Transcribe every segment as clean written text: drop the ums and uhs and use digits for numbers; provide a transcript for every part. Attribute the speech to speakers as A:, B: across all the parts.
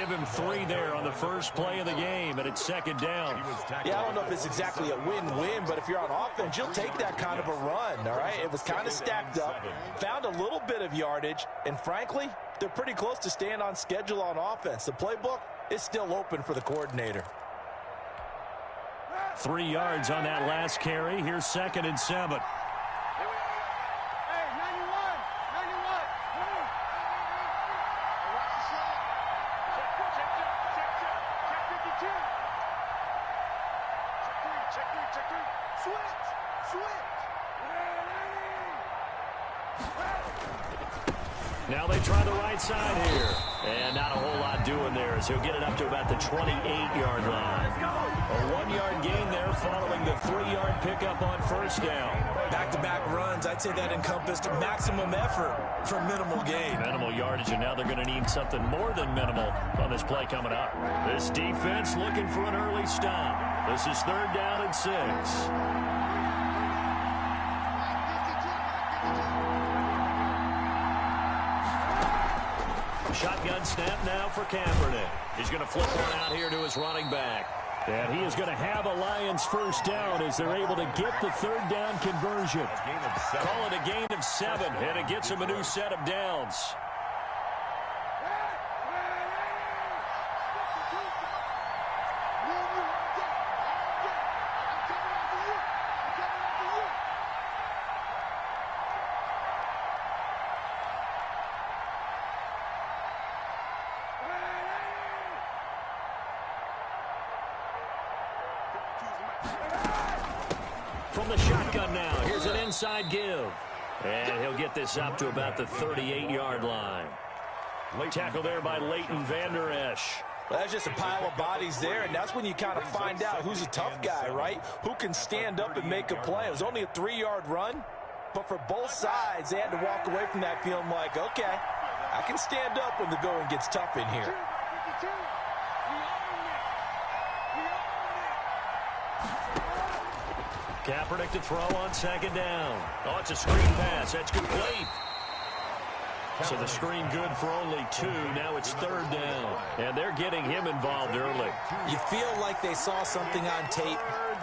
A: give him 3 there on the first play of the game, and it's second down.
B: Yeah, I don't know if it's exactly a win-win, but if you're on offense, you'll take that kind of a run, all right? It was kind of stacked up, found a little bit of yardage, and frankly, they're pretty close to staying on schedule on offense. The playbook is still open for the coordinator.
A: 3 yards on that last carry. Here's second and 7. Now they try the right side here. And not a whole lot doing there as he'll get it up to about the 28-yard line. A 1-yard gain there following the 3-yard pickup on first down.
B: Back-to-back runs, I'd say that encompassed maximum effort for minimal gain.
A: Minimal yardage, and now they're going to need something more than minimal on this play coming up. This defense looking for an early stop. This is 3rd down and 6. Shotgun snap now for Kaepernick. He's going to flip one out here to his running back. And he is going to have a Lions first down as they're able to get the 3rd down conversion. Call it a gain of 7, and it gets him a new set of downs. From the shotgun now, here's an inside give. And he'll get this up to about the 38-yard line. Tackle there by Leighton Vander Esch.
B: Well, that's just a pile of bodies there, and that's when you kind of find out who's a tough guy, right? Who can stand up and make a play. It was only a 3-yard run, but for both sides, they had to walk away from that feeling like, okay, I can stand up when the going gets tough in here.
A: Kaepernick to throw on second down. Oh, it's a screen pass. That's complete. So the screen good for only 2. Now it's 3rd down. And they're getting him involved early.
B: You feel like they saw something on tape,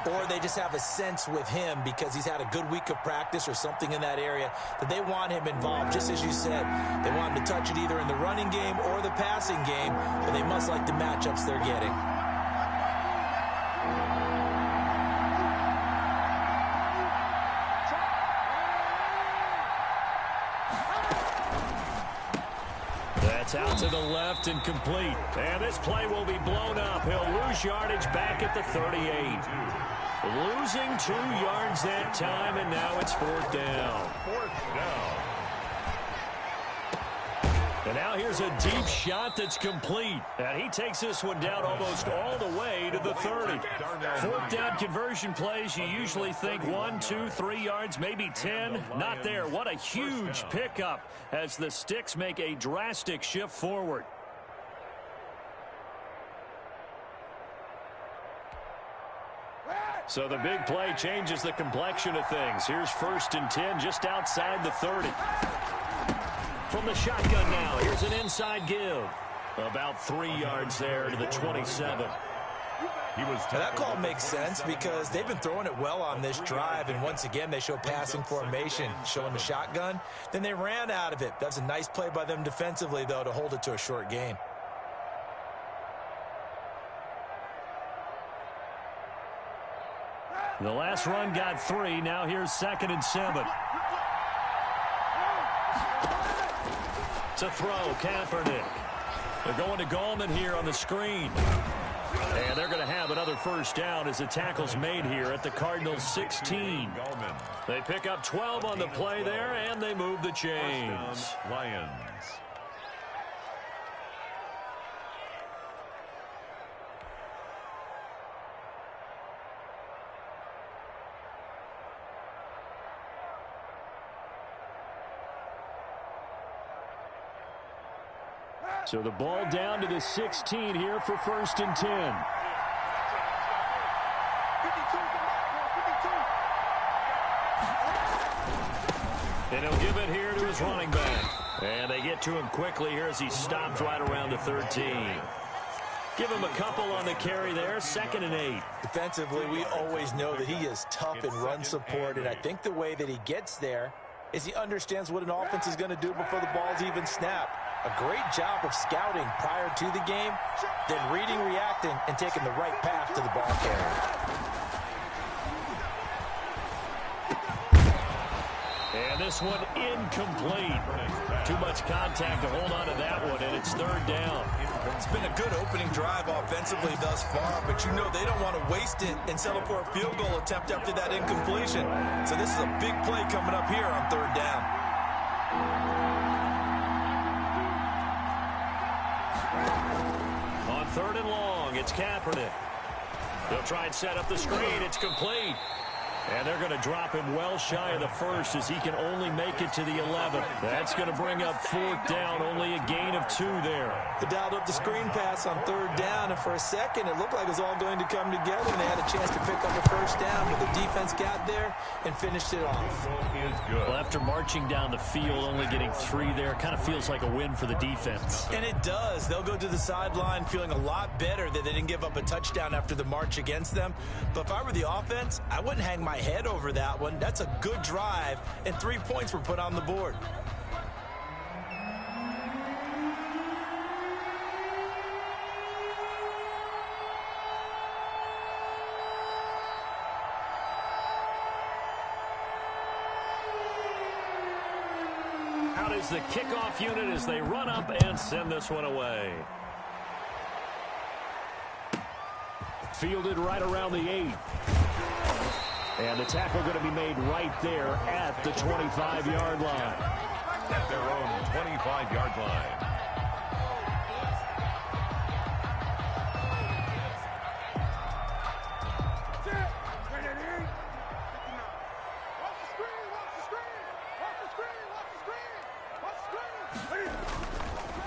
B: or they just have a sense with him because he's had a good week of practice or something in that area that they want him involved. Just as you said, they want him to touch it either in the running game or the passing game, but they must like the matchups they're getting.
A: That's out to the left and complete. And this play will be blown up. He'll lose yardage back at the 38. Losing 2 yards that time, and now it's 4th down. 4th down. And now here's a deep shot that's complete. And he takes this one down almost all the way to the 30. 4th down conversion plays, you usually think 1, 2, 3 yards, maybe 10. Not there. What a huge pickup as the Sticks make a drastic shift forward. So the big play changes the complexion of things. Here's 1st and 10 just outside the 30. From the shotgun now, here's an inside give. About 3 yards there to the 27.
B: That call makes sense because they've been throwing it well on this drive, and once again they show passing formation, showing the shotgun. Then they ran out of it. That's a nice play by them defensively, though, to hold it to a short gain.
A: The last run got 3. Now here's 2nd and 7. To throw, Kaepernick. They're going to Gallman here on the screen. And they're going to have another first down as the tackle's made here at the Cardinals' 16. They pick up 12 on the play there, and they move the chains.
C: Lions.
A: So the ball down to the 16 here for 1st and 10. And he'll give it here to his running back. And they get to him quickly here as he stopped right around the 13. Give him a couple on the carry there, 2nd and 8.
B: Defensively, we always know that he is tough in run support, and I think the way that he gets there is he understands what an offense is going to do before the ball's even snapped. A great job of scouting prior to the game, then reading, reacting, and taking the right path to the ball carrier.
A: And this one incomplete. Too much contact to hold on to that one, and it's 3rd down.
B: It's been a good opening drive offensively thus far, but you know they don't want to waste it and settle for a field goal attempt after that incompletion. So this is a big play coming up here on 3rd down.
A: On 3rd and long, it's Kaepernick. They'll try and set up the screen. It's complete. And they're going to drop him well shy of the 1st as he can only make it to the 11th. That's going to bring up 4th down, only a gain of 2 there.
B: They dialed up the screen pass on 3rd down, and for a second it looked like it was all going to come together, and they had a chance to pick up a 1st down, but the defense got there and finished it off.
A: Well, after marching down the field, only getting 3 there, kind of feels like a win for the defense.
B: And it does. They'll go to the sideline feeling a lot better that they didn't give up a touchdown after the march against them. But if I were the offense, I wouldn't hang my head over that one. That's a good drive, and 3 points were put on the board.
A: Out is the kickoff unit as they run up and send this one away. Fielded right around the 8. And the tackle going to be made right there at the 25-yard line.
C: At their own 25-yard line.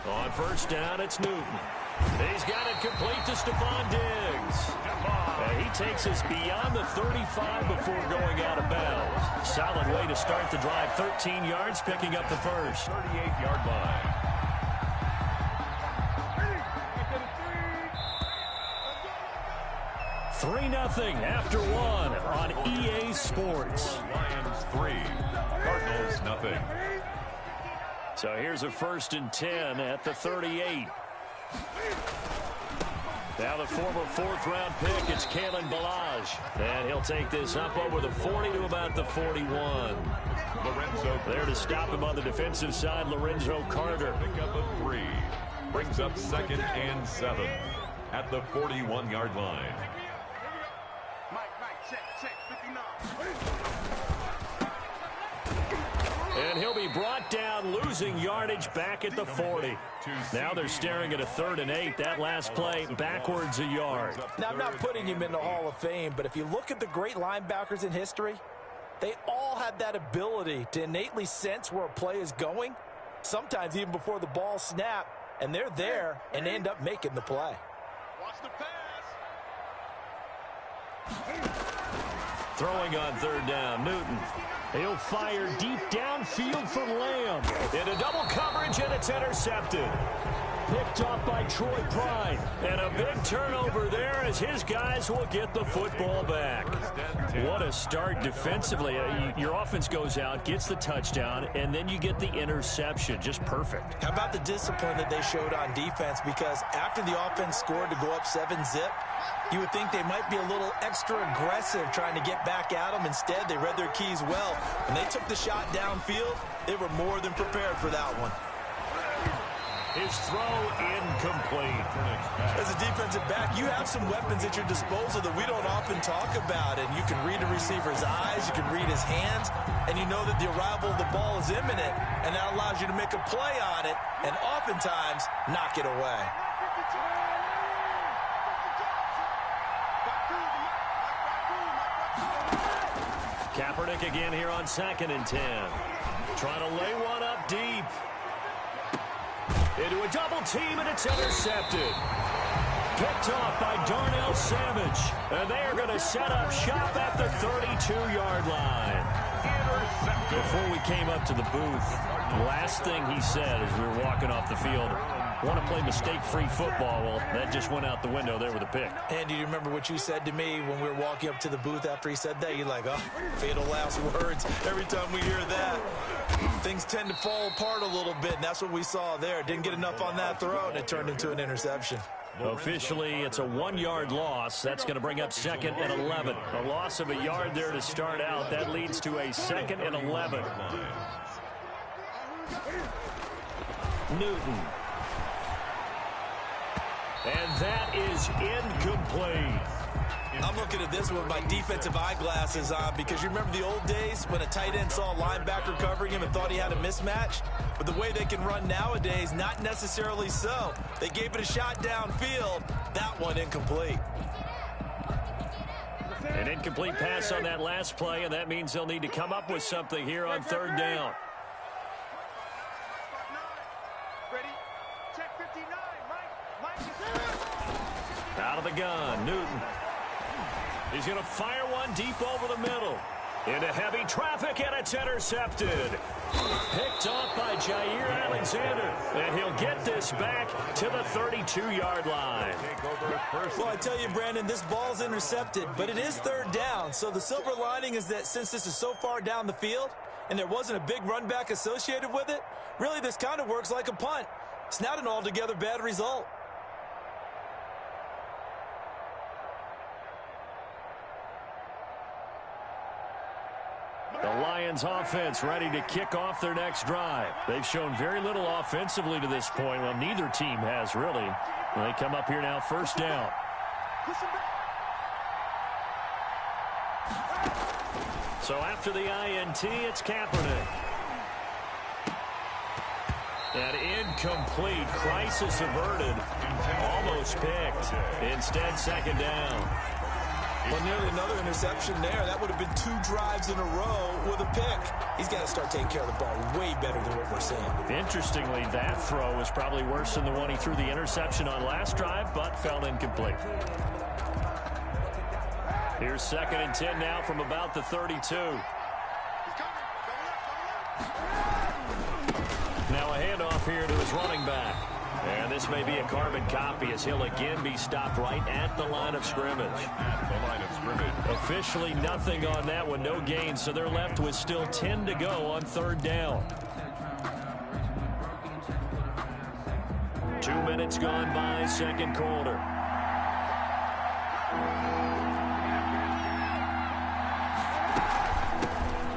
A: On 1st down, it's Newton. He's got it complete to Stephon Diggs. He takes us beyond the 35 before going out of bounds. Solid way to start the drive. 13 yards, picking up the 1st.
C: 38-yard line.
A: Three-0 after 1 on EA Sports.
C: Lions 3, Cardinals nothing.
A: So here's a 1st and 10 at the 38. Now the former 4th-round pick, it's Kalen Ballage. And he'll take this up over the 40 to about the 41.
C: Lorenzo
A: there to stop him on the defensive side, Lorenzo Carter.
C: Pick up a 3. Brings up 2nd and 7 at the 41-yard line.
A: And he'll be brought down, losing yardage back at the 40. Now they're staring at a 3rd and 8. That last play backwards a yard.
B: Now, I'm not putting him in the Hall of Fame, but if you look at the great linebackers in history, they all have that ability to innately sense where a play is going, sometimes even before the ball snapped, and they're there and end up making the play.
C: Watch the
A: pass. Throwing on 3rd down, Newton. He'll fire deep downfield for Lamb. Into double coverage, and it's intercepted. Picked off by Troy Pride. And a big turnover there as his guys will get the football back. What a start defensively. Your offense goes out, gets the touchdown, and then you get the interception. Just perfect.
B: How about the discipline that they showed on defense? Because after the offense scored to go up 7-zip, you would think they might be a little extra aggressive trying to get back at them. Instead, they read their keys well. When they took the shot downfield, they were more than prepared for that one.
A: His throw incomplete.
B: As a defensive back, you have some weapons at your disposal that we don't often talk about. And you can read a receiver's eyes, you can read his hands, and you know that the arrival of the ball is imminent, and that allows you to make a play on it and oftentimes knock it away.
A: Kaepernick again here on 2nd and 10. Trying to lay one up deep. Into a double team, and it's intercepted. Picked off by Darnell Savage. And they are going to set up shop at the 32-yard line. Before we came up to the booth, last thing he said as we were walking off the field, Want to play mistake-free football. Well, that just went out the window there with a pick.
B: And do you remember what you said to me when we were walking up to the booth after he said that? You're like, oh, fatal last words. Every time we hear that, things tend to fall apart a little bit, and that's what we saw there. Didn't get enough on that throw, and it turned into an interception.
A: Officially, it's a 1-yard loss. That's going to bring up 2nd and 11. A loss of a yard there to start out. That leads to a 2nd and 11. Newton. And that is incomplete.
B: I'm looking at this with my defensive eyeglasses on because you remember the old days when a tight end saw a linebacker covering him and thought he had a mismatch? But the way they can run nowadays, not necessarily so. They gave it a shot downfield. That one incomplete.
A: An incomplete pass on that last play, and that means they'll need to come up with something here on 3rd down. Out of the gun, Newton. He's going to fire one deep over the middle. Into heavy traffic, and it's intercepted. Picked off by Jair Alexander. And he'll get this back to the 32-yard line.
B: Well, I tell you, Brandon, this ball's intercepted, but it is 3rd down. So the silver lining is that since this is so far down the field and there wasn't a big run back associated with it, really this kind of works like a punt. It's not an altogether bad result.
A: The Lions offense ready to kick off their next drive. They've shown very little offensively to this point. Well, neither team has really. They come up here now, 1st down. So after the INT, it's Kaepernick. And incomplete. Crisis averted. Almost picked. Instead, 2nd down.
B: Well, nearly another interception there. That would have been 2 drives in a row with a pick. He's got to start taking care of the ball way better than what we're seeing.
A: Interestingly, that throw was probably worse than the one he threw the interception on last drive, but fell incomplete. Here's 2nd and 10 now from about the 32. Now a handoff here to his running back. And this may be a carbon copy as he'll again be stopped right at the line of scrimmage. Officially nothing on that one, no gain, so they're left with still 10 to go on 3rd down. 2 minutes gone by, 2nd quarter.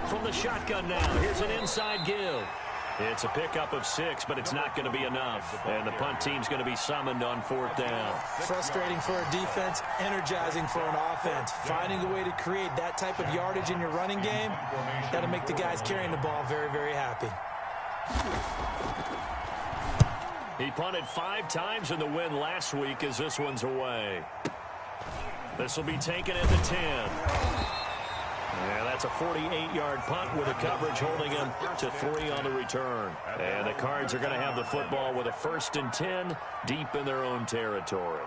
A: From the shotgun now, here's an inside give. It's a pickup of 6, but it's not going to be enough. And the punt team's going to be summoned on 4th down.
B: Frustrating for a defense, energizing for an offense. Finding a way to create that type of yardage in your running game, that'll make the guys carrying the ball very, very happy.
A: He punted 5 times in the win last week as this one's away. This will be taken at the 10. Yeah, that's a 48-yard punt with a coverage holding him to 3 on the return. And the Cards are going to have the football with a 1st and 10 deep in their own territory.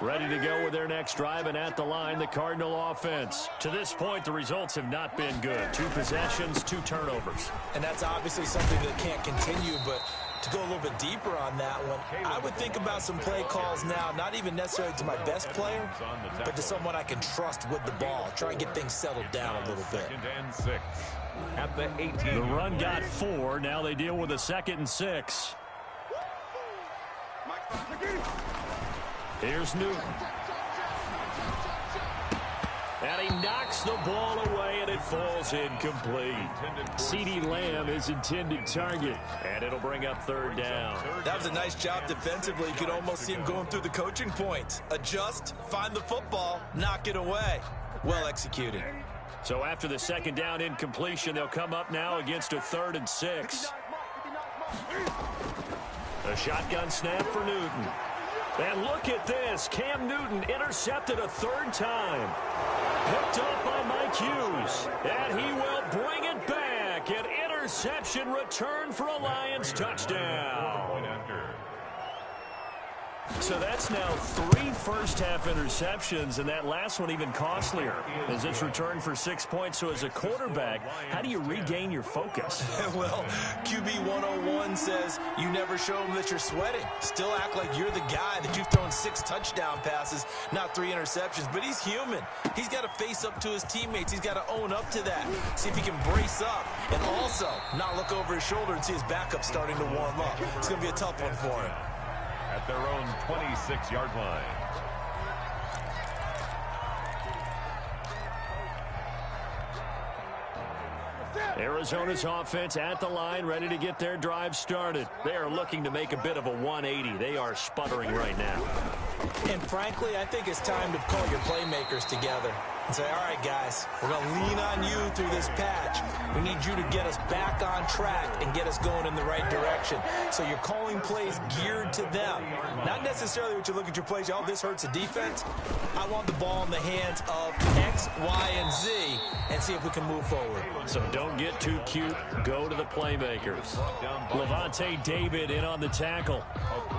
A: Ready to go with their next drive, and at the line, the Cardinal offense. To this point, the results have not been good. 2 possessions, 2 turnovers.
B: And that's obviously something that can't continue, but to go a little bit deeper on that one, I would think about some play calls now, not even necessarily to my best player, but to someone I can trust with the ball. Try and get things settled down a little bit.
C: 2nd and 6 at the 18.
A: The run got 4. Now they deal with a 2nd and 6. Here's Newton. And he knocks the ball away, and it falls incomplete. CeeDee Lamb is intended target, and it'll bring up 3rd down.
B: That was a nice job defensively. You could almost see him going through the coaching points. Adjust, find the football, knock it away. Well executed.
A: So after the 2nd down incompletion, they'll come up now against a 3rd and 6. A shotgun snap for Newton. And look at this. Cam Newton intercepted a 3rd time. Picked up by Mike Hughes. And he will bring it back. An interception return for a Lions touchdown. So that's now 3 first-half interceptions, and that last one even costlier as it's returned for 6 points. So as a quarterback, how do you regain your focus?
B: Well, QB 101 says you never show them that you're sweating. Still act like you're the guy that you've thrown 6 touchdown passes, not 3 interceptions. But he's human. He's got to face up to his teammates. He's got to own up to that. See if he can brace up and also not look over his shoulder and see his backup starting to warm up. It's going to be a tough one for him.
C: At their own 26-yard line.
A: Arizona's offense at the line, ready to get their drive started. They are looking to make a bit of a 180. They are sputtering right now.
B: And frankly, I think it's time to call your playmakers together and say, all right, guys, we're going to lean on you through this patch. We need you to get us back on track and get us going in the right direction. So you're calling plays geared to them. Not necessarily what you look at your plays, oh, this hurts the defense. I want the ball in the hands of X, Y, and Z and see if we can move forward.
A: So don't get too cute. Go to the playmakers. Levante David in on the tackle.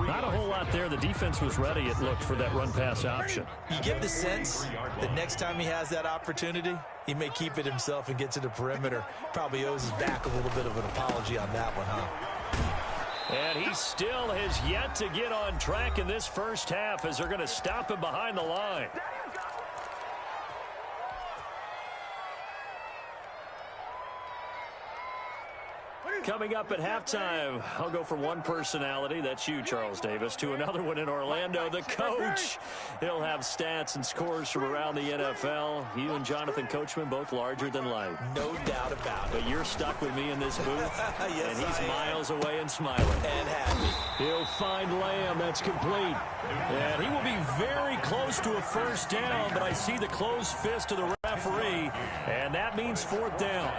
A: Not a whole lot there. The defense was ready, it looked, for that run-pass option.
B: You get the sense that next time he has that opportunity, he may keep it himself and get to the perimeter. Probably owes his back a little bit of an apology on that one, huh?
A: And he still has yet to get on track in this first half as they're going to stop him behind the line. Coming up at halftime, I'll go from one personality, that's you, Charles Davis, to another one in Orlando, the coach. He'll have stats and scores from around the NFL. You and Jonathan Coachman, both larger than life.
B: No doubt about it.
A: But you're stuck with me in this booth,
B: yes,
A: and he's miles away and smiling.
B: And happy.
A: He'll find Lamb. That's complete. And he will be very close to a first down, but I see the closed fist of the referee, and that means 4th down.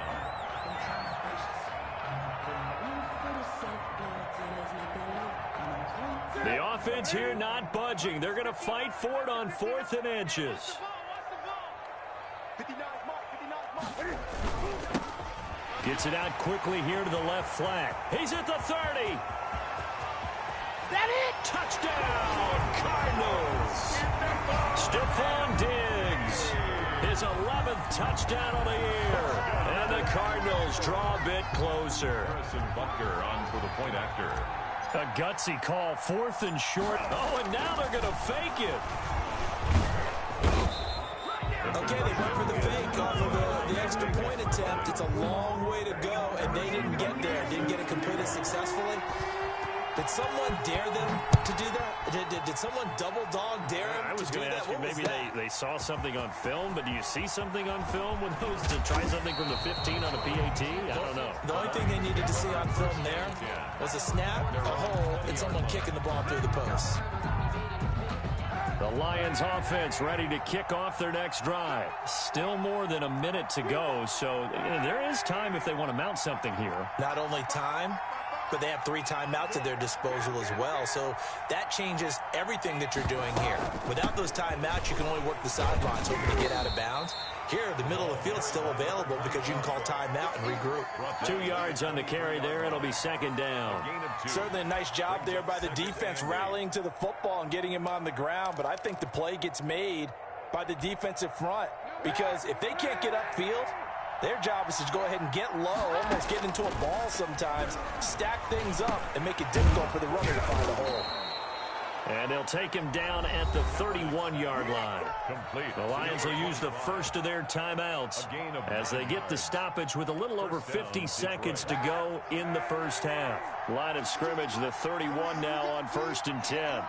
A: The offense here not budging. They're going to fight for it on 4th and inches. Gets it out quickly here to the left flat. He's at the 30. That it? Touchdown, Cardinals. Stephon Diggs, his 11th touchdown of the year. And the Cardinals draw a bit closer.
C: Harrison Butker on for the point after.
A: A gutsy call, 4th and short. Oh, and now they're going to fake it.
B: Okay, they went for the fake off of the extra point attempt. It's a long way to go, and they didn't get there. Didn't get it completed successfully. Did someone dare them to do that? Did someone double dog dare them
A: I was
B: to do
A: going to
B: that?
A: ask you, maybe they saw something on film, but do you see something on film with those to try something from the 15 on a PAT? I don't know.
B: The only thing they needed to see on film there was a snap, a hole, and someone kicking the ball through the post.
A: The Lions offense ready to kick off their next drive. Still more than a minute to go, so there is time if they want to mount something here.
B: Not only time, but they have 3 timeouts at their disposal as well. So that changes everything that you're doing here. Without those timeouts, you can only work the sidelines hoping to get out of bounds. Here, the middle of the field's still available because you can call timeout and regroup.
A: 2 yards on the carry there. It'll be 2nd down.
B: Certainly a nice job there by the defense rallying to the football and getting him on the ground. But I think the play gets made by the defensive front because if they can't get upfield, their job is to go ahead and get low, almost get into a ball sometimes, stack things up, and make it difficult for the runner to find a hole.
A: And they'll take him down at the 31-yard line.
C: Complete.
A: The Lions will use the first of their timeouts as they get the stoppage with a little over 50 seconds to go in the first half. Line of scrimmage, the 31 now on 1st and 10.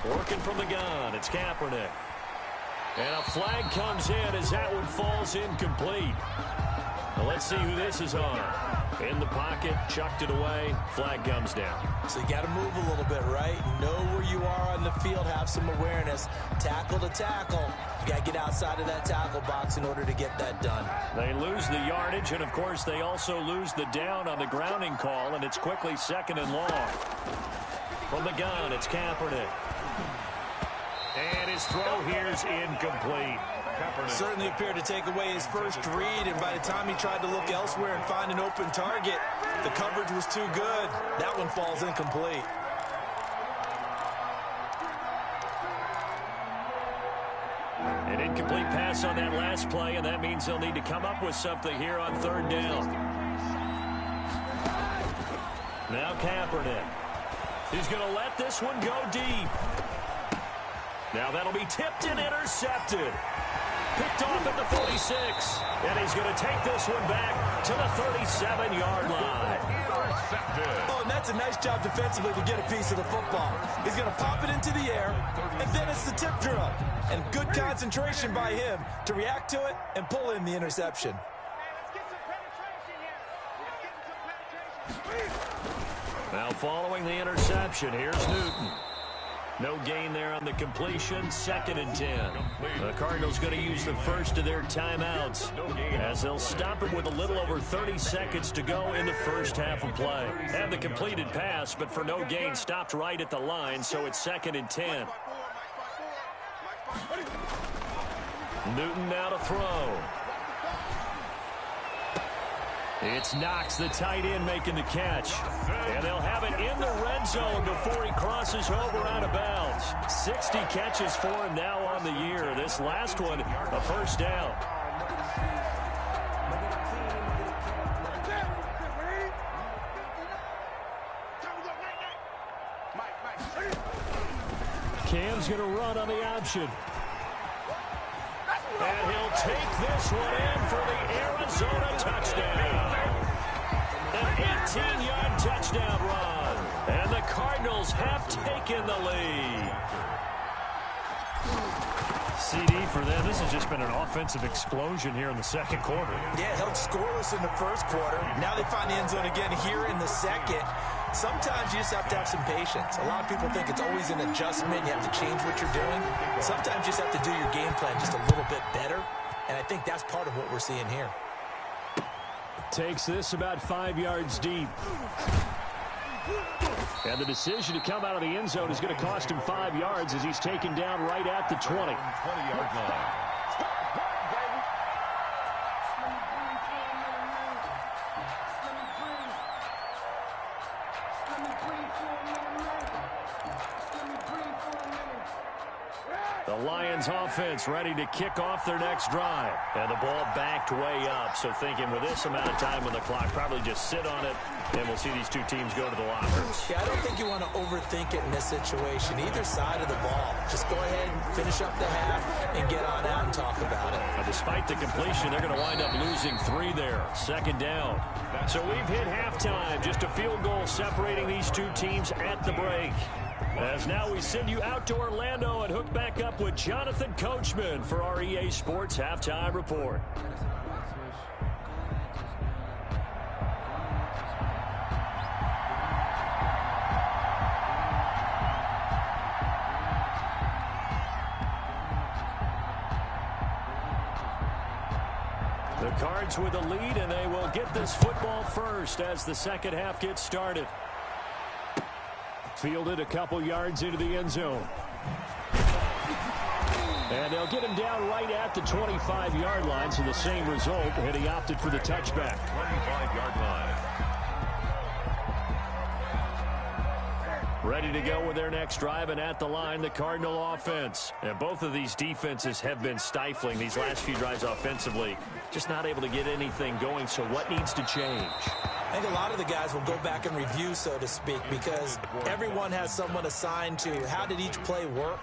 A: Working from the gun, it's Kaepernick. And a flag comes in as that one falls incomplete. Now let's see who this is on. In the pocket, chucked it away, flag comes down.
B: So you got to move a little bit, right? Know where you are on the field, have some awareness. Tackle to tackle. You got to get outside of that tackle box in order to get that done.
A: They lose the yardage, and of course they also lose the down on the grounding call, and it's quickly 2nd and long. From the gun, it's Kaepernick. And his throw here's incomplete.
B: Certainly appeared to take away his first read, and by the time he tried to look elsewhere and find an open target, the coverage was too good. That one falls incomplete.
A: An incomplete pass on that last play, and that means they'll need to come up with something here on third down. Now Kaepernick. He's going to let this one go deep. Now that'll be tipped and intercepted. Picked off at the 46. And he's going to take this one back to the 37-yard line.
B: Oh, and that's a nice job defensively to get a piece of the football. He's going to pop it into the air, and then it's the tip drill. And good concentration by him to react to it and pull in the interception.
A: Now following the interception, here's Newton. No gain there on the completion, 2nd and 10. The Cardinals going to use the first of their timeouts as they'll stop it with a little over 30 seconds to go in the first half of play. Had the completed pass, but for no gain, stopped right at the line, so it's 2nd and 10. Newton now to throw. It's Knox, the tight end, making the catch. And they'll have it in the red zone before he crosses over out of bounds. 60 catches for him now on the year. This last one, a first down. Cam's going to run on the option. And he'll take this one in for the Arizona touchdown. An 18-yard touchdown run. And the Cardinals have taken the lead. CD for them. This has just been an offensive explosion here in the second quarter.
B: Yeah, held scoreless in the first quarter. Now they find the end zone again here in the second. Sometimes you just have to have some patience. A lot of people think it's always an adjustment. You have to change what you're doing. Sometimes you just have to do your game plan just a little bit better. And I think that's part of what we're seeing here.
A: Takes this about 5 yards deep. And the decision to come out of the end zone is going to cost him 5 yards as he's taken down right at the 20.
C: 20-yard line.
A: The Lions offense ready to kick off their next drive. And the ball backed way up. So thinking with this amount of time on the clock, probably just sit on it, and we'll see these two teams go to the lockers.
B: Yeah, I don't think you want to overthink it in this situation. Either side of the ball. Just go ahead and finish up the half and get on out and talk about it.
A: Now, despite the completion, they're going to wind up losing 3 there. 2nd down. So we've hit halftime. Just a field goal separating these two teams at the break. As now we send you out to Orlando and hook back up with Jonathan Coachman for our EA Sports Halftime Report. The Cards with the lead, and they will get this football first as the second half gets started. Fielded a couple yards into the end zone. And they'll get him down right at the 25-yard line, so the same result, and he opted for the touchback.
C: 25-yard line.
A: Ready to go with their next drive, and at the line, the Cardinal offense. And both of these defenses have been stifling these last few drives offensively. Just not able to get anything going, so what needs to change?
B: I think a lot of the guys will go back and review, so to speak, because everyone has someone assigned to how did each play work.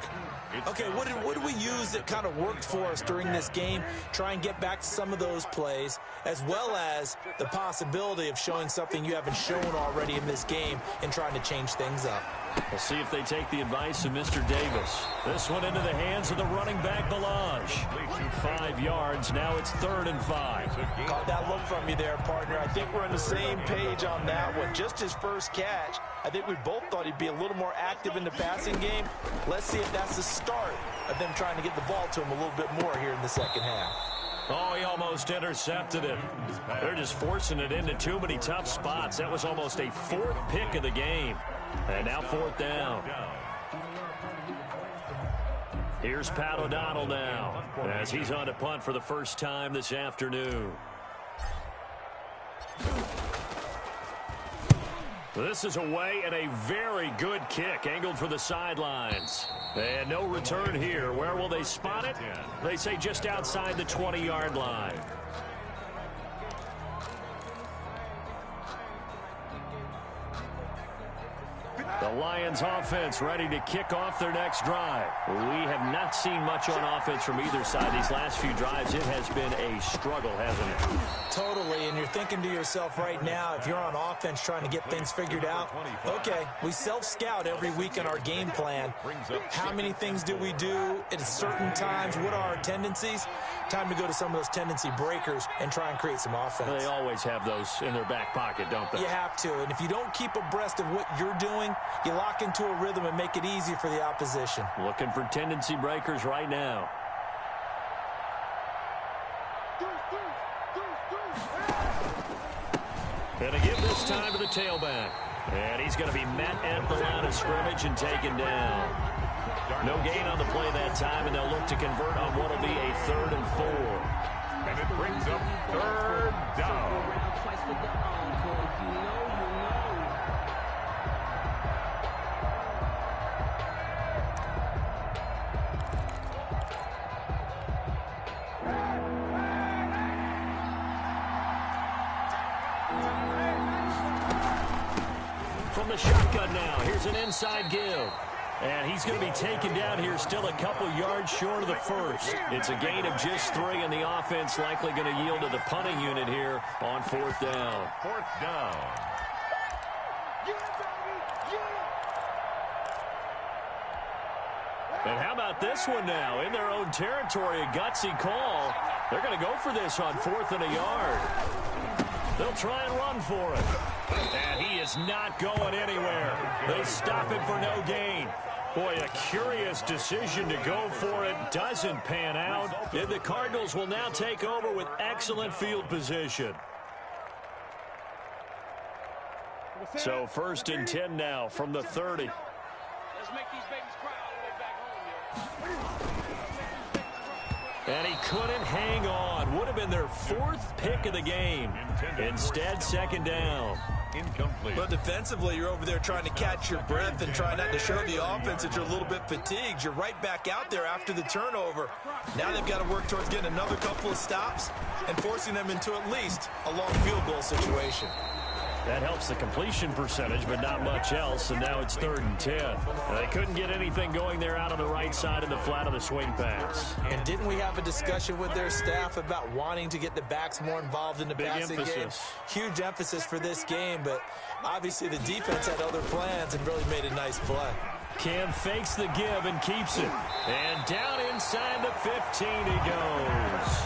B: Okay, what did we use that kind of worked for us during this game? Try and get back to some of those plays, as well as the possibility of showing something you haven't shown already in this game and trying to change things up.
A: We'll see if they take the advice of Mr. Davis. This one into the hands of the running back, Balaj. 5 yards. Now it's 3rd and 5.
B: Caught that look from you there, partner. I think we're on the same page on that one. Just his first catch. I think we both thought he'd be a little more active in the passing game. Let's see if that's the start of them trying to get the ball to him a little bit more here in the second half.
A: Oh, he almost intercepted it. They're just forcing it into too many tough spots. That was almost a 4th pick of the game. And now 4th down. Here's Pat O'Donnell now as he's on to punt for the first time this afternoon. This is away and a very good kick angled for the sidelines. And no return here. Where will they spot it? They say just outside the 20-yard line. The Lions offense ready to kick off their next drive. We have not seen much on offense from either side these last few drives. It has been a struggle, hasn't it?
B: Totally, and you're thinking to yourself right now, if you're on offense trying to get things figured out, okay, we self-scout every week in our game plan. How many things do we do at certain times? What are our tendencies? Time to go to some of those tendency breakers and try and create some offense.
A: They always have those in their back pocket, don't they?
B: You have to, and if you don't keep abreast of what you're doing, you lock into a rhythm and make it easy for the opposition.
A: Looking for tendency breakers right now. Gonna give this time to the tailback. And he's going to be met at the line of scrimmage and taken down. No gain on the play that time, and they'll look to convert on what will be a 3rd and 4.
C: And it brings up 3rd down.
A: From the shotgun now, here's an inside give. And he's going to be taken down here still a couple yards short of the first. It's a gain of just 3, and the offense likely going to yield to the punting unit here on 4th down.
C: 4th down.
A: And how about this one now? In their own territory, a gutsy call. They're going to go for this on 4th and a yard. They'll try and run for it. And he is not going anywhere. They stop him for no gain. Boy, a curious decision to go for it. Doesn't pan out. And the Cardinals will now take over with excellent field position. So 1st and 10 now from the 30.
D: Let's make these babies cry all the way back home, yo.
A: And he couldn't hang on. Would have been their 4th pick of the game. Instead, 2nd down.
C: Incomplete.
B: But defensively, you're over there trying to catch your breath and try not to show the offense that you're a little bit fatigued. You're right back out there after the turnover. Now they've got to work towards getting another couple of stops and forcing them into at least a long field goal situation.
A: That helps the completion percentage, but not much else, and now it's 3rd and 10. They couldn't get anything going there out on the right side of the flat of the swing pass.
B: And didn't we have a discussion with their staff about wanting to get the backs more involved in the passing game? Huge emphasis for this game, but obviously the defense had other plans and really made a nice play.
A: Cam fakes the give and keeps it. And down inside the 15 he goes.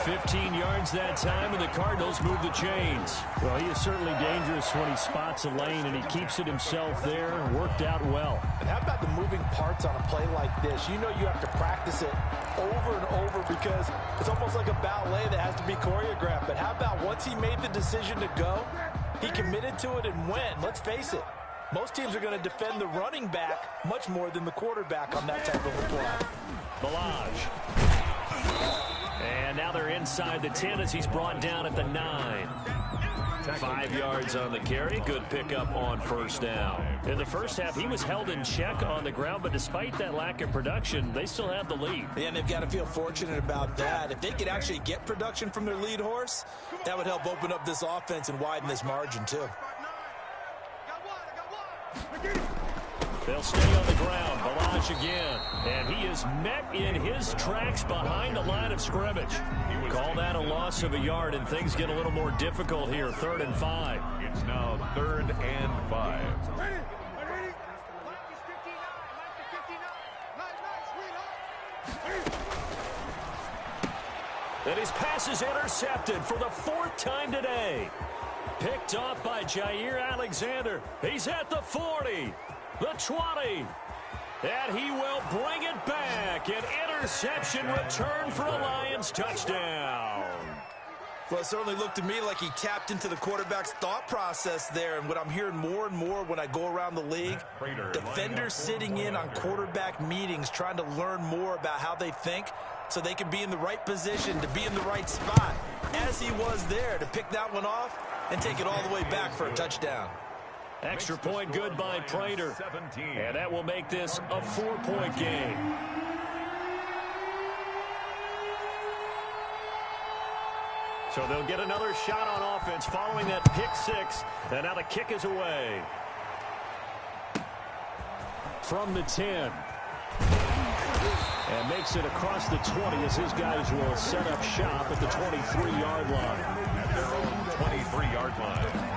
A: 15 yards that time, and the Cardinals move the chains. Well, he is certainly dangerous when he spots a lane, and he keeps it himself there. Worked out well.
E: And how about the moving parts on a play like this? You know you have to practice it over and over because it's almost like a ballet that has to be choreographed. But how about once he made the decision to go, he committed to it and went. Let's face it, most teams are going to defend the running back much more than the quarterback on that type of a play.
A: Balaj. And now they're inside the 10 as he's brought down at the 9. 5 yards on the carry. Good pickup on 1st down. In the first half, he was held in check on the ground, but despite that lack of production, they still have the lead.
B: And they've got to feel fortunate about that. If they could actually get production from their lead horse, that would help open up this offense and widen this margin, too.
A: They'll stay on the ground. Balaj again. And he is met in his tracks behind the line of scrimmage. Call that a loss of a yard, and things get a little more difficult here. 3rd and 5.
C: It's now 3rd and 5.
A: And his pass is intercepted for the 4th time today. Picked off by Jair Alexander. He's at the 40. The 20. And he will bring it back. An interception return for a Lions touchdown.
E: Well, it certainly looked to me like he tapped into the quarterback's thought process there. And what I'm hearing more and more when I go around the league, defenders sitting in on quarterback meetings trying to learn more about how they think so they can be in the right position to be in the right spot, as he was there to pick that one off and take it all the way back for a touchdown.
A: Extra point good by Prater. And that will make this a 4-point game. So they'll get another shot on offense following that pick six. And now the kick is away. From the 10. And makes it across the 20 as his guys will set up shop at the 23-yard line.
C: At their own 23-yard line.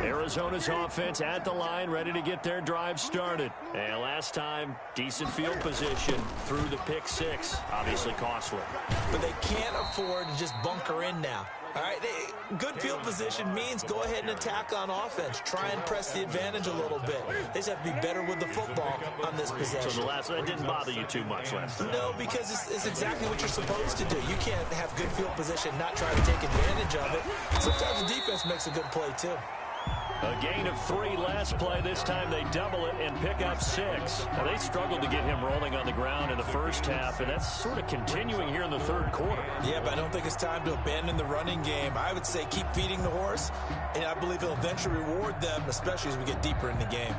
A: Arizona's offense at the line, ready to get their drive started. And last time, decent field position through the pick six. Obviously costly.
E: But they can't afford to just bunker in now. All right, good field position means go ahead and attack on offense. Try and press the advantage a little bit. They just have to be better with the football on this possession.
A: So that didn't bother you too much last time?
E: No, because it's exactly what you're supposed to do. You can't have good field position, not try to take advantage of it. Sometimes the defense makes a good play, too.
A: A gain of 3 last play. This time they double it and pick up 6. Now they struggled to get him rolling on the ground in the first half, and that's sort of continuing here in the third quarter.
E: Yeah, but I don't think it's time to abandon the running game. I would say keep feeding the horse, and I believe it'll eventually reward them, especially as we get deeper in the game.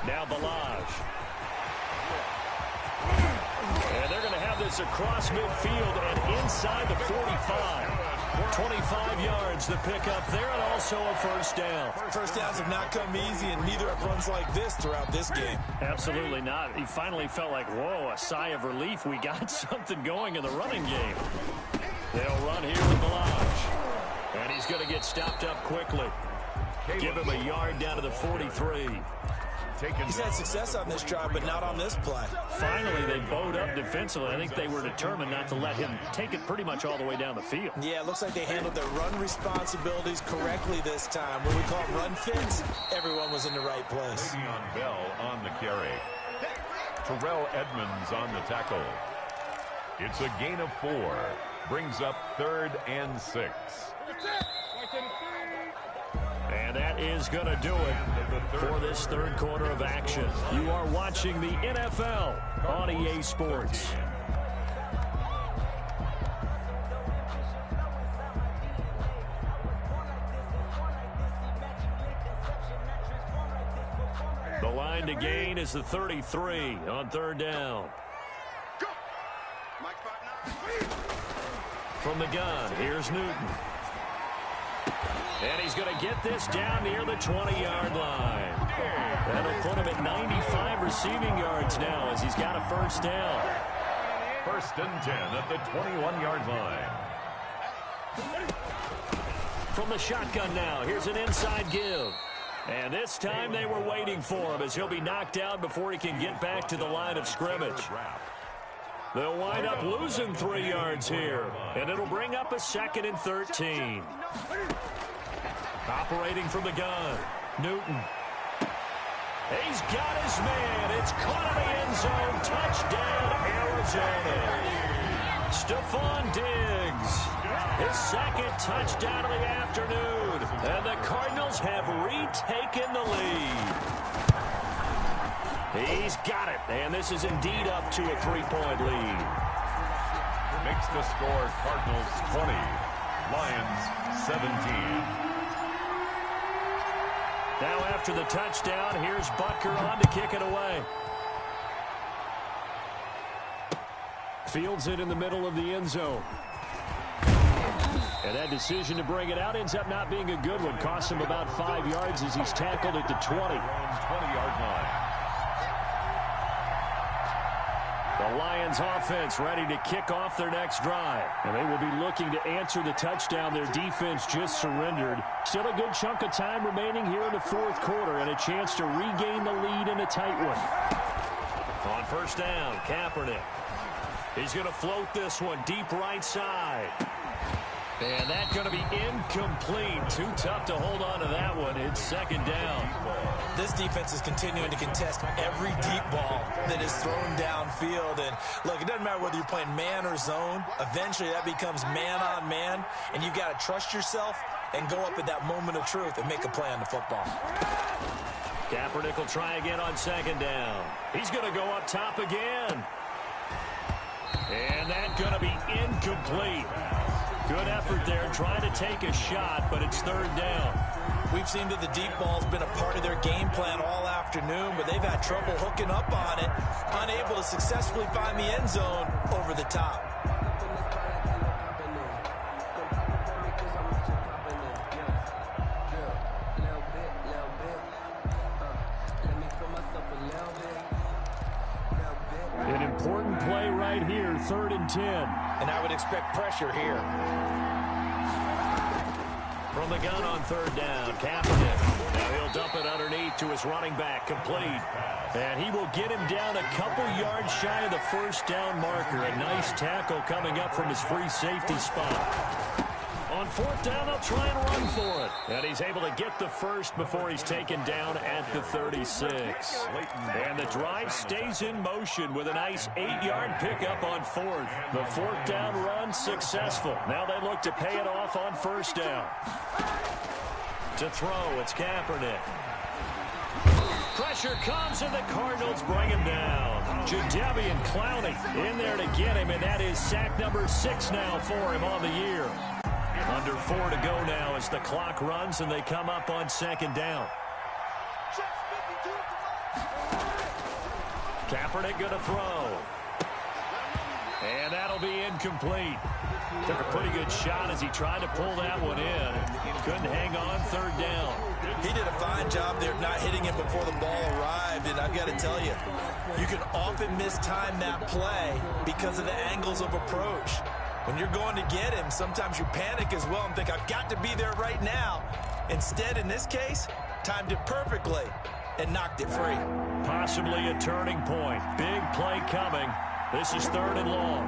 A: Now Balaj. And they're going to have this across midfield and inside the 45. 25 yards the pickup there, and also a first down.
E: First downs have not come easy, and neither have runs like this throughout this game.
A: Absolutely not. He finally felt like, whoa, a sigh of relief. We got something going in the running game. They'll run here with Balaj. And he's going to get stopped up quickly. Give him a yard down to the 43.
E: He's had success on this drive, but not on this play.
A: Finally, they bowed up defensively. I think they were determined not to let him take it pretty much all the way down the field.
E: Yeah, it looks like they handled their run responsibilities correctly this time. When we call it run fits, everyone was in the right place.
C: Le'Veon Bell on the carry. Terrell Edmonds on the tackle. It's a gain of 4. Brings up 3rd and 6.
A: And that is going to do it for this third quarter of action. You are watching the NFL on EA Sports. The line to gain is the 33 on 3rd down. From the gun, here's Newton. And he's going to get this down near the 20-yard line. That'll put him at 95 receiving yards now as he's got a first down.
C: 1st and 10 at the 21-yard line.
A: From the shotgun now, here's an inside give. And this time they were waiting for him as he'll be knocked down before he can get back to the line of scrimmage. They'll wind up losing 3 yards here, and it'll bring up a 2nd and 13. Operating from the gun, Newton. He's got his man. It's caught in the end zone. Touchdown, Arizona. Stephon Diggs, his 2nd touchdown of the afternoon. And the Cardinals have retaken the lead. He's got it, and this is indeed up to a 3-point lead.
C: Makes the score Cardinals 20, Lions 17.
A: Now after the touchdown, here's Butker on to kick it away. Fields it in the middle of the end zone. And that decision to bring it out ends up not being a good one. Costs him about 5 yards as he's tackled at the 20.
C: 20-yard line.
A: The Lions offense ready to kick off their next drive. And they will be looking to answer the touchdown their defense just surrendered. Still a good chunk of time remaining here in the fourth quarter and a chance to regain the lead in a tight one. On first down, Kaepernick. He's going to float this one deep right side. And that's going to be incomplete. Too tough to hold on to that one. It's second down.
B: This defense is continuing to contest every deep ball that is thrown downfield. And look, it doesn't matter whether you're playing man or zone. Eventually that becomes man on man. And you got to trust yourself and go up at that moment of truth and make a play on the football.
A: Kaepernick will try again on second down. He's going to go up top again. And that's going to be incomplete. Good effort there trying to take a shot, but it's third down.
B: We've seen that the deep ball's been a part of their game plan all afternoon, but they've had trouble hooking up on it, unable to successfully find the end zone over the top.
A: An important play right here, 3rd and 10.
B: And I would expect pressure here.
A: From the gun on third down, Kaepernick. Now he'll dump it underneath to his running back, complete. And he will get him down a couple yards shy of the first down marker. A nice tackle coming up from his free safety spot. On fourth down, they'll try and run for it. And he's able to get the first before he's taken down at the 36. And the drive stays in motion with a nice 8-yard pickup on fourth. The fourth down run successful. Now they look to pay it off on first down. To throw, it's Kaepernick. Pressure comes, and the Cardinals bring him down. Jadeveon Clowney in there to get him, and that is sack number 6 now for him on the year. Under 4 to go now as the clock runs, and they come up on second down. Kaepernick going to throw. And that'll be incomplete. Took a pretty good shot as he tried to pull that one in. Couldn't hang on, third down.
B: He did a fine job there of not hitting it before the ball arrived, and I've got to tell you, you can often mistime that play because of the angles of approach. When you're going to get him, sometimes you panic as well and think, I've got to be there right now. Instead, in this case, timed it perfectly and knocked it free.
A: Possibly a turning point. Big play coming. This is 3rd and long.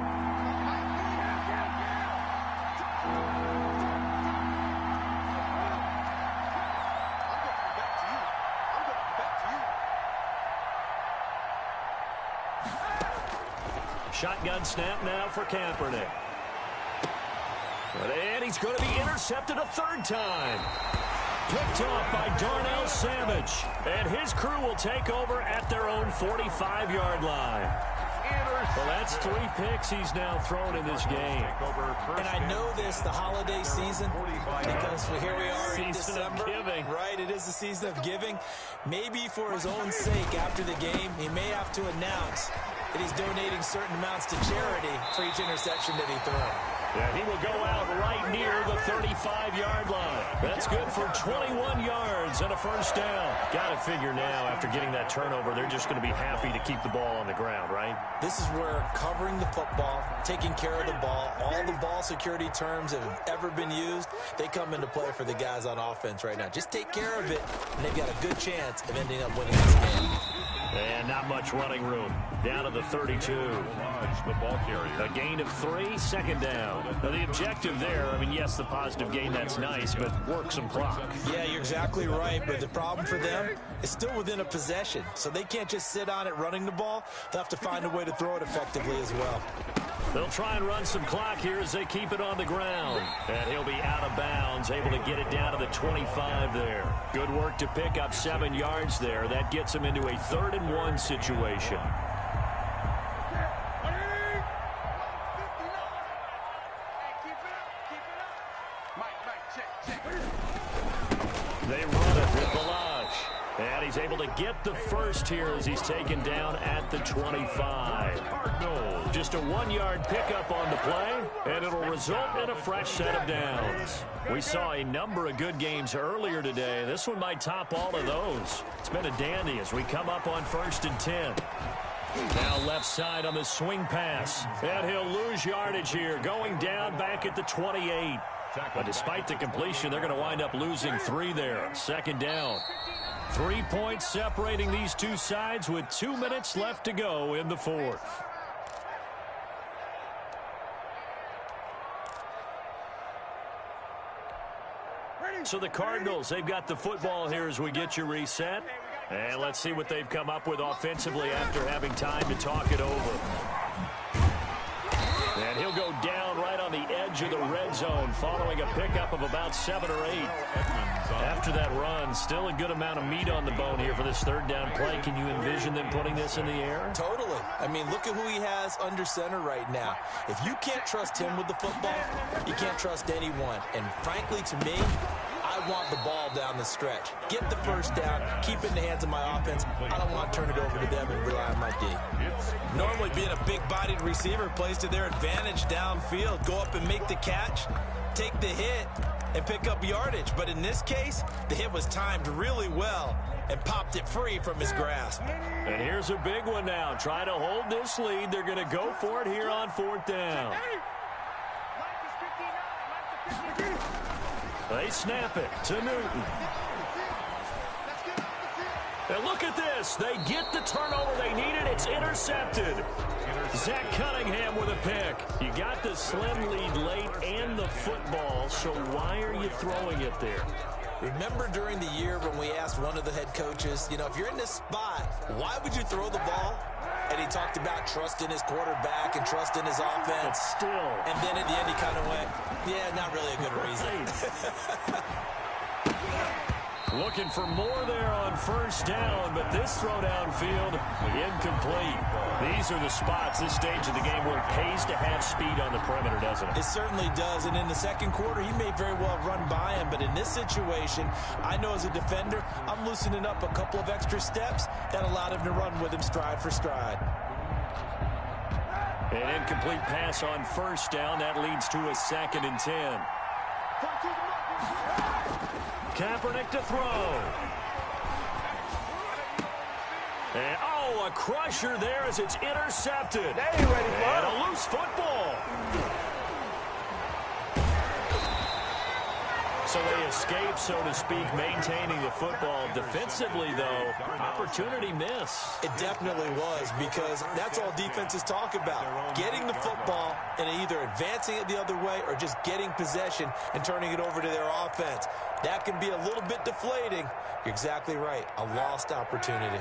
A: Shotgun snap now for Kaepernick. And he's going to be intercepted a 3rd time. Picked off by Darnell Savage. And his crew will take over at their own 45-yard line. Well, that's 3 picks he's now thrown in this game.
B: And I know this, the holiday season, because here we are in December.
A: Season of giving.
B: Right, it is the season of giving. Maybe for his own sake after the game, he may have to announce that he's donating certain amounts to charity for each interception that he throws.
A: Yeah, he will go out right near the 35-yard line. That's good for 21 yards and a first down. Got to figure now, after getting that turnover, they're just going to be happy to keep the ball on the ground, right?
B: This is where covering the football, taking care of the ball, all the ball security terms that have ever been used, they come into play for the guys on offense right now. Just take care of it, and they've got a good chance of ending up winning this game.
A: And not much running room. Down to the 32.
C: The ball carrier.
A: A gain of 3, second down. Now, the objective there, I mean, yes, the positive gain, that's nice, but work some clock.
B: Yeah, you're exactly right, but the problem for them is still within a possession, so they can't just sit on it running the ball. They'll have to find a way to throw it effectively as well.
A: They'll try and run some clock here as they keep it on the ground. And he'll be out of bounds, able to get it down to the 25 there. Good work to pick up 7 yards there. That gets him into a 3rd and 1 situation. They run it with Balaj. And he's able to get the first here as he's taken down at the 25. Just a 1-yard pickup on the play, and it'll result in a fresh set of downs. We saw a number of good games earlier today. This one might top all of those. It's been a dandy as we come up on 1st and 10. Now left side on the swing pass. And he'll lose yardage here, going down back at the 28. But despite the completion, they're going to wind up losing 3 there. Second down. 3 points separating these two sides with 2 minutes left to go in the 4th. So the Cardinals, they've got the football here as we get you reset. And let's see what they've come up with offensively after having time to talk it over. And he'll go down right on the edge of the red zone following a pickup of about 7 or 8. After that run, still a good amount of meat on the bone here for this third down play. Can you envision them putting this in the air?
B: Totally. I mean, look at who he has under center right now. If you can't trust him with the football, you can't trust anyone. And frankly, to me, I want the ball down the stretch. Get the first down, keep it in the hands of my offense. I don't want to turn it over to them and rely on my D. Normally, being a big-bodied receiver plays to their advantage downfield. Go up and make the catch, take the hit, and pick up yardage. But in this case, the hit was timed really well and popped it free from his grasp.
A: And here's a big one now. Try to hold this lead. They're going to go for it here on 4th down. They snap it to Newton. And look at this. They get the turnover they needed. It's intercepted. Zach Cunningham with a pick. You got the slim lead late and the football, so why are you throwing it there?
B: Remember during the year when we asked one of the head coaches, you know, if you're in this spot, why would you throw the ball? And he talked about trust in his quarterback and trust in his offense.
A: But still.
B: And then at the end he kind of went, yeah, not really a good reason.
A: Looking for more there on 1st down, but this throw downfield, incomplete. These are the spots, this stage of the game, where it pays to have speed on the perimeter, doesn't it?
B: It certainly does, and in the second quarter, he may very well run by him, but in this situation, I know as a defender, I'm loosening up a couple of extra steps that allowed him to run with him stride for stride.
A: An incomplete pass on 1st down, that leads to a 2nd and 10. Kaepernick to throw. And, oh, a crusher there as it's intercepted. And a loose football. So they escape, so to speak, maintaining the football. Defensively, though, opportunity miss.
B: It definitely was, because that's all defenses talk about. Getting the football and either advancing it the other way or just getting possession and turning it over to their offense. That can be a little bit deflating. You're exactly right. A lost opportunity.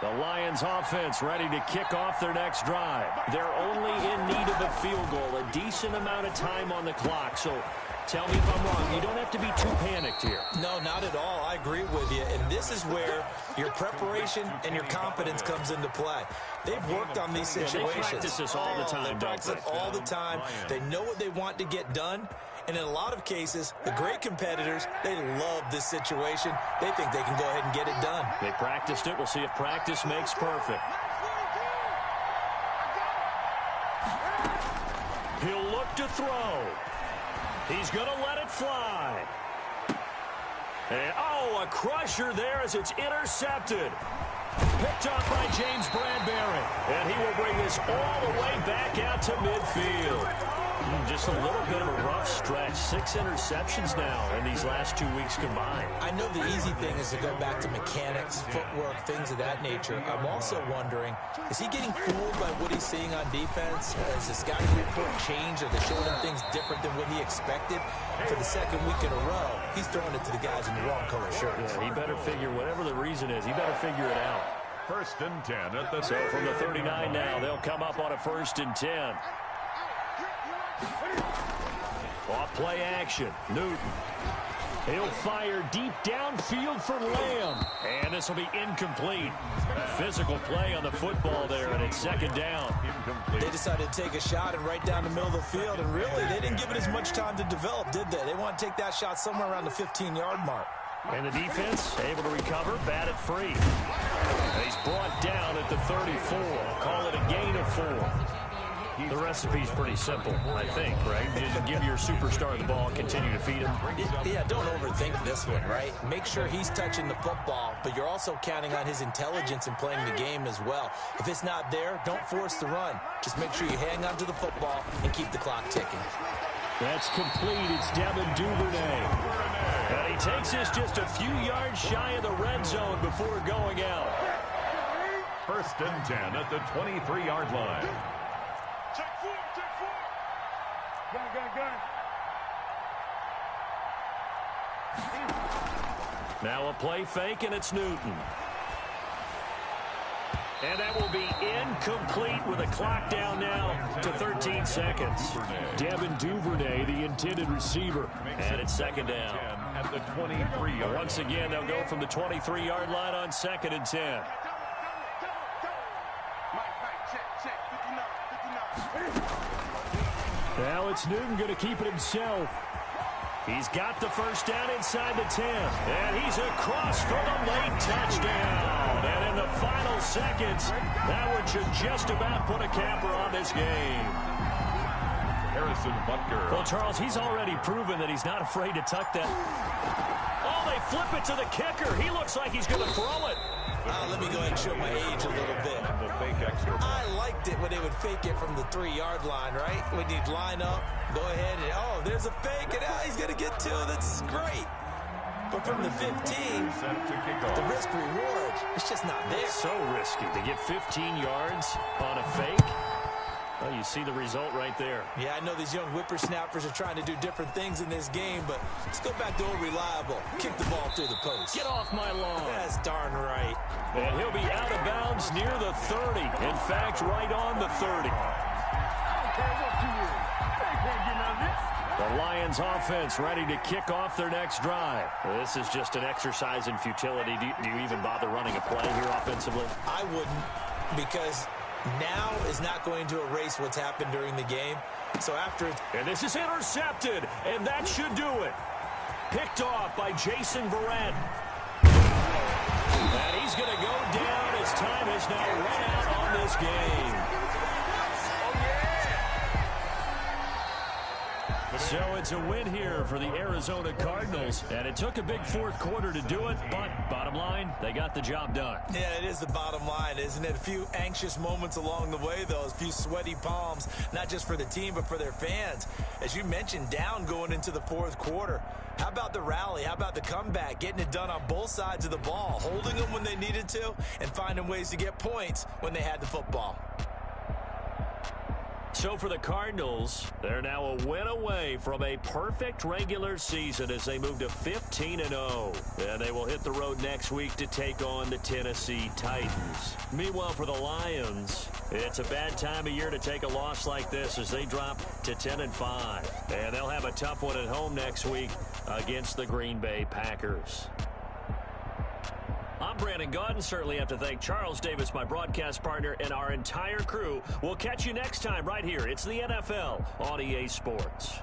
A: The Lions offense ready to kick off their next drive. They're only in need of a field goal, a decent amount of time on the clock. So tell me if I'm wrong. You don't have to be too panicked here.
B: No, not at all. I agree with you. And this is where your preparation and your confidence comes into play. They've worked on these situations.
A: They practice this all the time,
B: They practice it all the time. They know what they want to get done. And in a lot of cases, the great competitors, they love this situation. They think they can go ahead and get it done.
A: They practiced it. We'll see if practice makes perfect. He'll look to throw. He's going to let it fly. And, oh, a crusher there as it's intercepted. Picked off by James Bradbury. And he will bring this all the way back out to midfield. Just a little bit of a rough stretch. 6 interceptions now in these last 2 weeks combined.
B: I know the easy thing is to go back to mechanics, footwork, things of that nature. I'm also wondering, is he getting fooled by what he's seeing on defense? Has the scouting report changed? Are they showing him things different than what he expected? For the second week in a row, he's throwing it to the guys in the wrong color shirts.
A: Yeah, he better figure, whatever the reason is, he better figure it out.
C: 1st and 10 at the...
A: So from the 39 now, they'll come up on a 1st and 10. Off play action. Newton. He'll fire deep downfield for Lamb. And this will be incomplete. Physical play on the football there, and it's 2nd down.
B: They decided to take a shot and right down the middle of the field, and really, they didn't give it as much time to develop, did they? They want to take that shot somewhere around the 15-yard mark.
A: And the defense able to recover, bat it free. And he's brought down at the 34. Call it a gain of 4. The recipe's pretty simple, I think, right? Just give your superstar the ball, continue to feed him.
B: Yeah, don't overthink this one, right? Make sure he's touching the football, but you're also counting on his intelligence in playing the game as well. If it's not there, don't force the run. Just make sure you hang on to the football and keep the clock ticking.
A: That's complete. It's Devin Duvernay. And he takes this just a few yards shy of the red zone before going out.
C: 1st and 10 at the 23-yard line.
D: Gun.
A: Now a play fake, and it's Newton. And that will be incomplete with a clock down now to 13 seconds. Devin Duvernay, the intended receiver. And it's second down.
C: At the 23-yard.
A: Once again, they'll go from the 23-yard line on 2nd and 10. Now it's Newton going to keep it himself. He's got the first down inside the 10. And he's across for the late touchdown. And in the final seconds, that one should just about put a capper on this game.
C: Harrison Butker.
A: Well, Charles, he's already proven that he's not afraid to tuck that. Oh, they flip it to the kicker. He looks like he's going to throw it.
B: Let me go ahead and show my age a little bit.
C: The fake extra point.
B: I liked it when they would fake it from the 3-yard line, right? When you'd line up, go ahead, and oh, there's a fake, and he's going to get 2. That's great. But from the 15, the risk-reward, it's just not there.
A: So risky to get 15 yards on a fake. Well, you see the result right there.
B: Yeah, I know these young whippersnappers are trying to do different things in this game, but let's go back to old reliable. Kick the ball through the post.
A: Get off my lawn.
B: That's darn right.
A: And he'll be out of bounds near the 30. In fact, right on the 30. The Lions offense ready to kick off their next drive. This is just an exercise in futility. Do you even bother running a play here offensively?
B: I wouldn't, because now is not going to erase what's happened during the game. So after it's...
A: And this is intercepted, and that should do it. Picked off by Jason Verrett. And he's going to go down as time has now run out on this game. So it's a win here for the Arizona Cardinals, and it took a big fourth quarter to do it, but bottom line, they got the job done.
B: Yeah, it is the bottom line, isn't it? A few anxious moments along the way, though, a few sweaty palms, not just for the team, but for their fans. As you mentioned, down going into the fourth quarter. How about the rally? How about the comeback? Getting it done on both sides of the ball, holding them when they needed to, and finding ways to get points when they had the football.
A: So for the Cardinals, they're now a win away from a perfect regular season as they move to 15-0. And they will hit the road next week to take on the Tennessee Titans. Meanwhile, for the Lions, it's a bad time of year to take a loss like this as they drop to 10-5. And they'll have a tough one at home next week against the Green Bay Packers. I'm Brandon Gaudin. Certainly have to thank Charles Davis, my broadcast partner, and our entire crew. We'll catch you next time right here. It's the NFL on EA Sports.